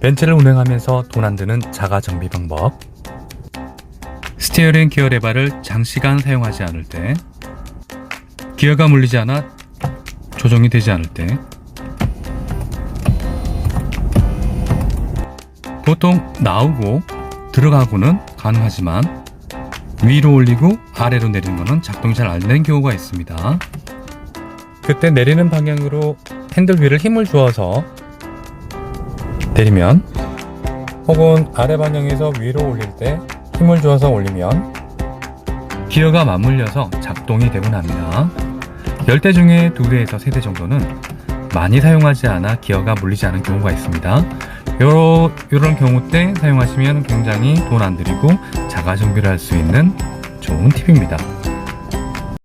벤츠를 운행하면서 돈 안 드는 자가 정비 방법. 스티어링 기어 레버를 장시간 사용하지 않을 때, 기어가 물리지 않아 조정이 되지 않을 때, 보통 나오고 들어가고는 가능하지만 위로 올리고 아래로 내리는 것은 작동이 잘 안 되는 경우가 있습니다. 그때 내리는 방향으로 핸들 위를 힘을 주어서 내리면, 혹은 아래 방향에서 위로 올릴 때 힘을 주어서 올리면 기어가 맞물려서 작동이 되곤 합니다. 10대 중에 2대에서 3대 정도는 많이 사용하지 않아 기어가 물리지 않은 경우가 있습니다. 이런 경우 때 사용하시면 굉장히 돈 안 들이고 자가 정비를 할 수 있는 좋은 팁입니다.